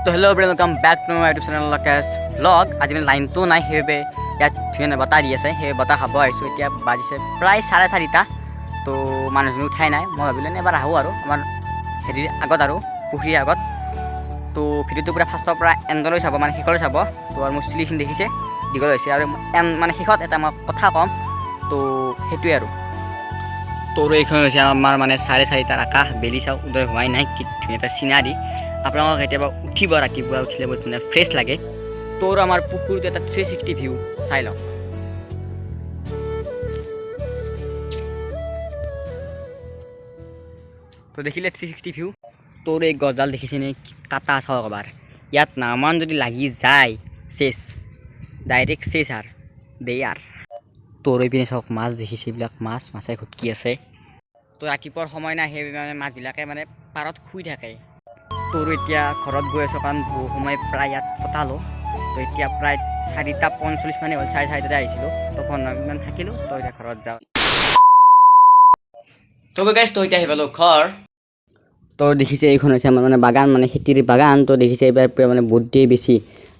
তো hello' welcome back to my YouTube channel Lokesh blog. আজি মানে লাইনটো নাই, সেইবাবে ইয়াত ধুনীয়া বতাহ দি আছে, সেই বতাহ খাব আহিছোঁ। এতিয়া বাজিছে প্ৰায় 4:30। তো মানুহজনী উঠাই নাই, মই ভাবিলোঁ এবাৰ আহোঁ আৰু আমাৰ হেৰিৰ আগত আৰু পুখুৰীৰ আগত। তো ভিডিঅ'টো পূৰা ফাৰ্ষ্টৰ পৰা এণ্ডলৈ চাব, মানে শেষলৈ চাব। তো আৰু মোৰ চুলিখিনি দেখিছে দীঘল হৈছে, আৰু মানে শেষত এটা মই কথা ক'ম, তো সেইটোৱে আৰু। তোৰ এইখন হৈছে আমাৰ মানে 4:30 আকাশ, বেলি চাওক উদয় হোৱাই নাই, কি ধুনীয়া এটা চিনাৰী। আপোনালোকক কেতিয়াবা উঠিব, ৰাতিপুৱা উঠিলে বহুত ধুনীয়া ফ্ৰেছ লাগে। তোৰ আমাৰ পুখুৰীটো এটা 360 ভিউ চাই লওক। তো দেখিলে 360 ভিউ। তোৰ এই গছডাল দেখিছেনে, কাটা চাওক এবাৰ। ইয়াত নামান যদি লাগি যায় চেচ, ডাইৰেক্ট চেচ আৰ দেই আৰ। তোৰ এইপিনে চাওক মাছ দেখিছে, এইবিলাক মাছে ঘুটকি আছে। তো ৰাতিপুৱাৰ সময় নাই, সেই মানে মাছবিলাকে মানে পাৰত শুই থাকে। তোৰ এতিয়া ঘৰত গৈ আছোঁ, কাৰণ বহু সময় প্ৰায় ইয়াত কটালোঁ। তো এতিয়া প্ৰায় 4:45 মানে হ'ল, 4:30 আহিছিলোঁ। তো 15 মিনিটমান থাকিলোঁ, তো এতিয়া ঘৰত যাওঁ। তো গাইছ, তো এতিয়া আহি পালোঁ ঘৰ। তো দেখিছে এইখন হৈছে আমাৰ মানে বাগান, মানে খেতিৰ বাগান। তো দেখিছে এইবাৰ মানে বহুতেই বেছি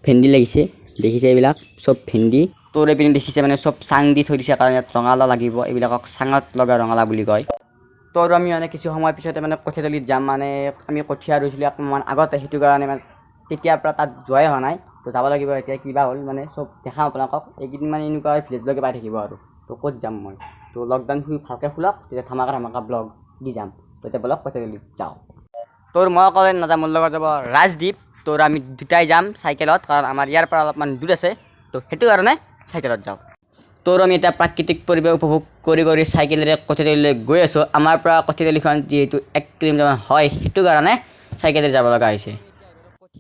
ভেন্দি লাগিছে, দেখিছে এইবিলাক চব ভেন্দি। তোৰ এইপিনে দেখিছে মানে চব চাং দি থৈ দিছে, কাৰণ ইয়াত ৰঙালাও লাগিব, এইবিলাকক চাঙত লগা ৰঙালাও বুলি কয়। তো আৰু আমি মানে কিছু সময়ৰ পিছতে মানে কঠীয়াতলিত যাম, মানে আমি কঠীয়া ৰুইছিলোঁ অকণমান আগতে, সেইটো কাৰণে মানে তেতিয়াৰ পৰা তাত যোৱাই হোৱা নাই। তো যাব লাগিব এতিয়া, কিবা হ'ল মানে চব দেখাম আপোনালোকক। এইকেইদিন মানে এনেকুৱা ভিডিঅ'বিলাকে পাই থাকিব আৰু। তো ক'ত যাম মই, তো লকডাউন ভালকৈ খোলক, তেতিয়া ধামাকা ব্লগ দি যাম। তো এতিয়া বলক কঠীয়াতলিত যাওঁ। তোৰ মই অকলে নাযাম, মোৰ লগত যাব ৰাজদ্বীপ। তোৰ আমি দুটাই যাম চাইকেলত, কাৰণ আমাৰ ইয়াৰ পৰা অলপমান দূৰ আছে। তো সেইটো কাৰণে চাইকেলত যাওঁ। তোৰ আমি এতিয়া প্ৰাকৃতিক পৰিৱেশ উপভোগ কৰি চাইকেলেৰে কঠীয়াতলিলৈ গৈ আছোঁ। আমাৰ পৰা কঠীয়াতলিখন যিহেতু 1 কিলোমিটাৰমান হয়, সেইটো কাৰণে চাইকেলেৰে যাব লগা হৈছে।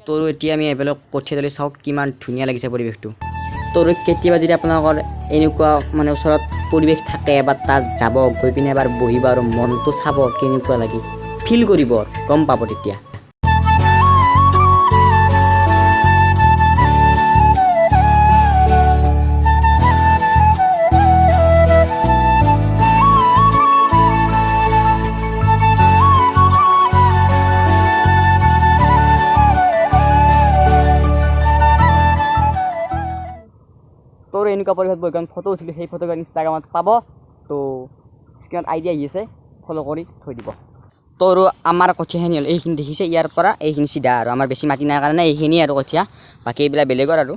তোৰ এতিয়া আমি এইফালে কঠীয়াতলি চাওক, কিমান ধুনীয়া লাগিছে পৰিৱেশটো। তোৰ কেতিয়াবা যদি আপোনালোকৰ এনেকুৱা মানে ওচৰত পৰিৱেশ থাকে, এবাৰ তাত যাব, গৈ পিনে এবাৰ বহিব আৰু মনটো চাব কেনেকুৱা লাগে, ফিল কৰিব, গম পাব তেতিয়া। তোৰ এনেকুৱা পৰিৱেশত বৈজ্ঞানিক ফটো উঠিলোঁ, সেই ফটোখন ইনষ্টাগ্ৰামত পাব। তো স্ক্ৰীণত আইডি আহি আছে, ফ'ল' কৰি থৈ দিব। তোৰ আমাৰ কঠীয়াখিনি হ'ল এইখিনি দেখিছে, ইয়াৰ পৰা এইখিনি চিধা, আৰু আমাৰ বেছি মাটি নাই কাৰণে এইখিনি আৰু কঠীয়া, বাকী এইবিলাক বেলেগৰ আৰু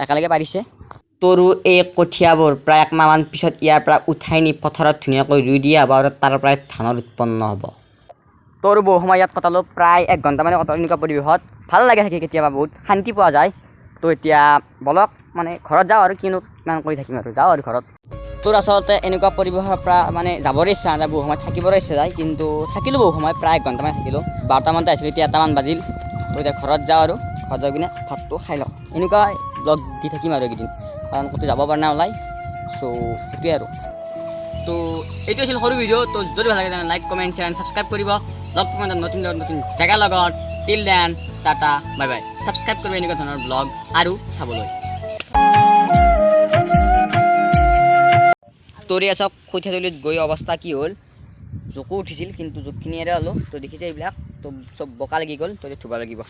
একেলগে পাৰিছে। তোৰো এই কঠীয়াবোৰ প্ৰায় 1 মাহমান পিছত ইয়াৰ পৰা উঠাই নি পথাৰত ধুনীয়াকৈ ৰুই দিয়া হ'ব, আৰু তাৰ পৰাই ধানৰ উৎপন্ন হ'ব। তোৰ বহু সময় ইয়াত কটালোঁ, প্ৰায় 1 ঘণ্টামানে কটালোঁ এনেকুৱা পৰিৱেশত। ভাল লাগে থাকি, কেতিয়াবা বহুত শান্তি পোৱা যায়। তো এতিয়া বলক মানে ঘৰত যাওঁ, আৰু কিনো ইমান কৰি থাকিম, আৰু যাওঁ আৰু ঘৰত। তোৰ আচলতে এনেকুৱা পৰিৱেশৰ পৰা মানে যাবলৈ ইচ্ছা নাযায়, বহু সময় থাকিবলৈ ইচ্ছা যায়, কিন্তু থাকিলোঁ বহু সময়, প্ৰায় 1 ঘণ্টামান থাকিলোঁ। 12টামানতে আহিছিলোঁ, এতিয়া 1টামান বাজিল। তো এতিয়া ঘৰত যাওঁ, আৰু ঘৰত যাই কিনে ভাতটো খাই লওঁ। এনেকুৱা ব্লগ দি থাকিম আৰু এইকেইদিন, কাৰণ ক'তো যাব পৰা নাই ওলাই। চ' সেইটোৱে আৰু। তো এইটো আছিল সৰু ভিডিঅ'। তো যদি ভাল লাগে তেনে like, comment, share and subscribe কৰিব। লগ পাম নতুন জেগাৰ লগত। Till then, tata, bye bye. Subscribe কৰিব এনেকুৱা ধৰণৰ ব্লগ আৰু চাবলৈ। তোৰে চাওক কঠীয়াতলিত গৈ অৱস্থা কি হ'ল, জোকো উঠিছিল, কিন্তু জোকখিনি এৰা হ'লোঁ। তো দেখিছে এইবিলাক, তো চব বোকা লাগি গ'ল, তো ধুব লাগিব।